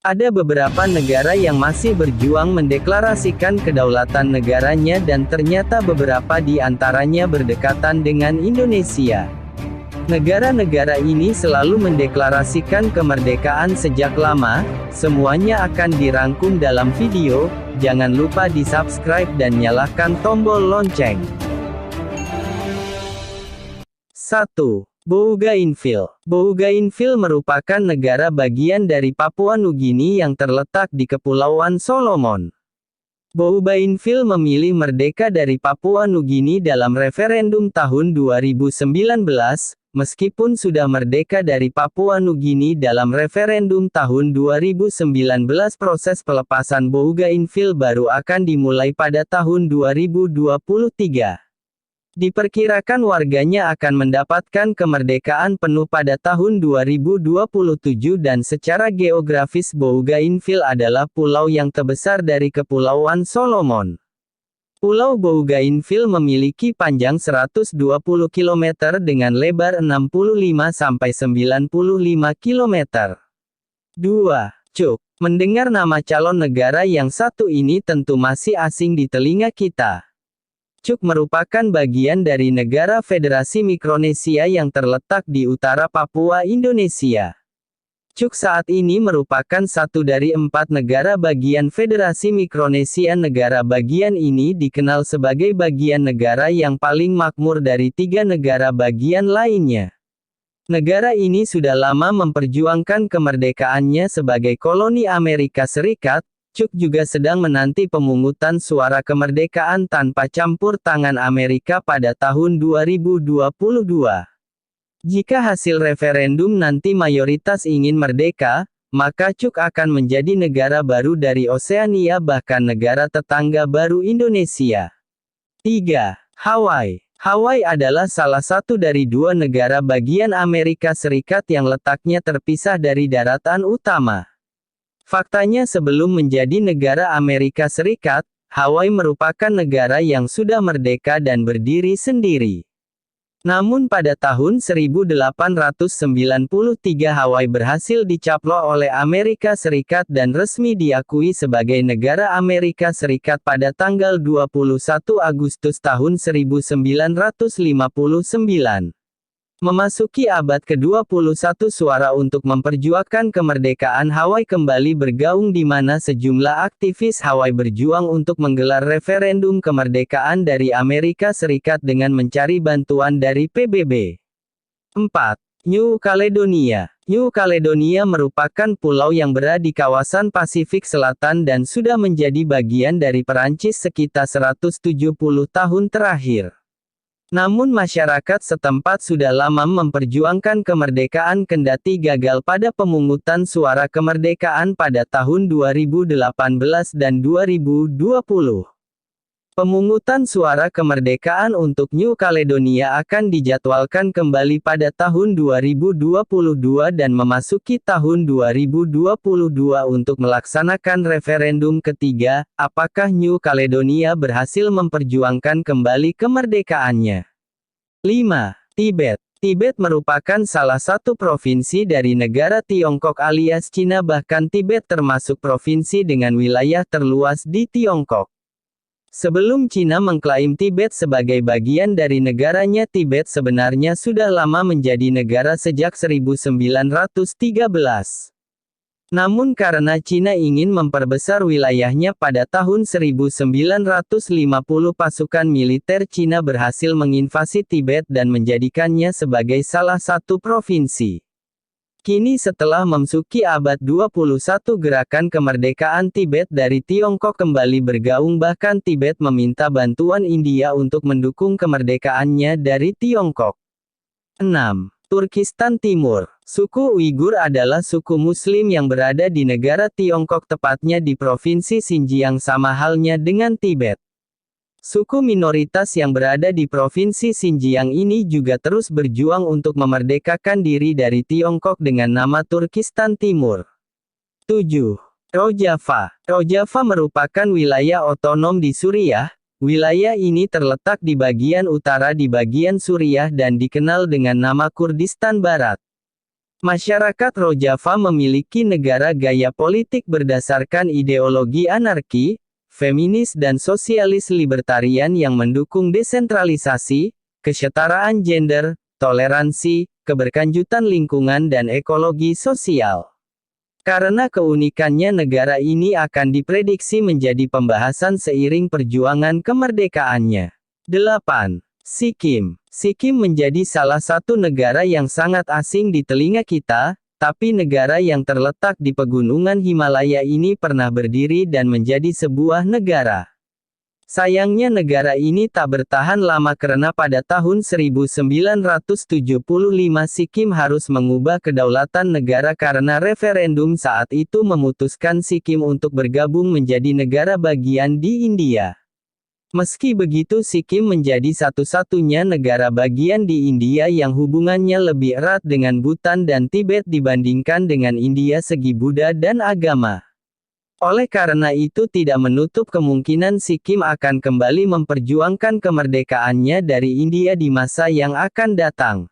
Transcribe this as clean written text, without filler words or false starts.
Ada beberapa negara yang masih berjuang mendeklarasikan kedaulatan negaranya dan ternyata beberapa di antaranya berdekatan dengan Indonesia. Negara-negara ini selalu mendeklarasikan kemerdekaan sejak lama. Semuanya akan dirangkum dalam video. Jangan lupa di-subscribe dan nyalakan tombol lonceng. 1. Bougainville. Bougainville merupakan negara bagian dari Papua Nugini yang terletak di Kepulauan Solomon. Bougainville memilih merdeka dari Papua Nugini dalam referendum tahun 2019, meskipun sudah merdeka dari Papua Nugini dalam referendum tahun 2019. Proses pelepasan Bougainville baru akan dimulai pada tahun 2023. Diperkirakan warganya akan mendapatkan kemerdekaan penuh pada tahun 2027 dan secara geografis Bougainville adalah pulau yang terbesar dari Kepulauan Solomon. Pulau Bougainville memiliki panjang 120 km dengan lebar 65-95 km. 2. Cuk. Mendengar nama calon negara yang satu ini tentu masih asing di telinga kita. Cuk merupakan bagian dari negara Federasi Mikronesia yang terletak di utara Papua, Indonesia. Cuk saat ini merupakan satu dari 4 negara bagian Federasi Mikronesia. Negara bagian ini dikenal sebagai bagian negara yang paling makmur dari 3 negara bagian lainnya. Negara ini sudah lama memperjuangkan kemerdekaannya sebagai koloni Amerika Serikat. Cuk juga sedang menanti pemungutan suara kemerdekaan tanpa campur tangan Amerika pada tahun 2022. Jika hasil referendum nanti mayoritas ingin merdeka, maka Cuk akan menjadi negara baru dari Oseania, bahkan negara tetangga baru Indonesia. 3. Hawaii. Hawaii adalah salah satu dari 2 negara bagian Amerika Serikat yang letaknya terpisah dari daratan utama. Faktanya sebelum menjadi negara Amerika Serikat, Hawaii merupakan negara yang sudah merdeka dan berdiri sendiri. Namun pada tahun 1893 Hawaii berhasil dicaplok oleh Amerika Serikat dan resmi diakui sebagai negara Amerika Serikat pada tanggal 21 Agustus tahun 1959. Memasuki abad ke-21, suara untuk memperjuangkan kemerdekaan Hawaii kembali bergaung di mana sejumlah aktivis Hawaii berjuang untuk menggelar referendum kemerdekaan dari Amerika Serikat dengan mencari bantuan dari PBB. 4. New Caledonia. New Caledonia merupakan pulau yang berada di kawasan Pasifik Selatan dan sudah menjadi bagian dari Perancis sekitar 170 tahun terakhir. Namun masyarakat setempat sudah lama memperjuangkan kemerdekaan kendati gagal pada pemungutan suara kemerdekaan pada tahun 2018 dan 2020. Pemungutan suara kemerdekaan untuk New Caledonia akan dijadwalkan kembali pada tahun 2022 dan memasuki tahun 2022 untuk melaksanakan referendum ketiga, apakah New Caledonia berhasil memperjuangkan kembali kemerdekaannya. 5. Tibet. Tibet merupakan salah satu provinsi dari negara Tiongkok alias Cina, bahkan Tibet termasuk provinsi dengan wilayah terluas di Tiongkok. Sebelum Cina mengklaim Tibet sebagai bagian dari negaranya, Tibet sebenarnya sudah lama menjadi negara sejak 1913. Namun karena Cina ingin memperbesar wilayahnya pada tahun 1950, pasukan militer Cina berhasil menginvasi Tibet dan menjadikannya sebagai salah satu provinsi. Kini setelah memasuki abad 21, gerakan kemerdekaan Tibet dari Tiongkok kembali bergaung, bahkan Tibet meminta bantuan India untuk mendukung kemerdekaannya dari Tiongkok. 6. Turkistan Timur. Suku Uighur adalah suku Muslim yang berada di negara Tiongkok, tepatnya di provinsi Xinjiang, sama halnya dengan Tibet. Suku minoritas yang berada di provinsi Xinjiang ini juga terus berjuang untuk memerdekakan diri dari Tiongkok dengan nama Turkistan Timur. 7. Rojava. Rojava merupakan wilayah otonom di Suriah. Wilayah ini terletak di bagian utara di bagian Suriah dan dikenal dengan nama Kurdistan Barat. Masyarakat Rojava memiliki negara gaya politik berdasarkan ideologi anarki, feminis dan sosialis libertarian yang mendukung desentralisasi, kesetaraan gender, toleransi, keberkelanjutan lingkungan dan ekologi sosial. Karena keunikannya negara ini akan diprediksi menjadi pembahasan seiring perjuangan kemerdekaannya. 8. Sikkim. Sikkim menjadi salah satu negara yang sangat asing di telinga kita, tapi negara yang terletak di pegunungan Himalaya ini pernah berdiri dan menjadi sebuah negara. Sayangnya negara ini tak bertahan lama karena pada tahun 1975 Sikkim harus mengubah kedaulatan negara karena referendum saat itu memutuskan Sikkim untuk bergabung menjadi negara bagian di India. Meski begitu Sikkim menjadi satu-satunya negara bagian di India yang hubungannya lebih erat dengan Bhutan dan Tibet dibandingkan dengan India segi Buddha dan agama. Oleh karena itu tidak menutup kemungkinan Sikkim akan kembali memperjuangkan kemerdekaannya dari India di masa yang akan datang.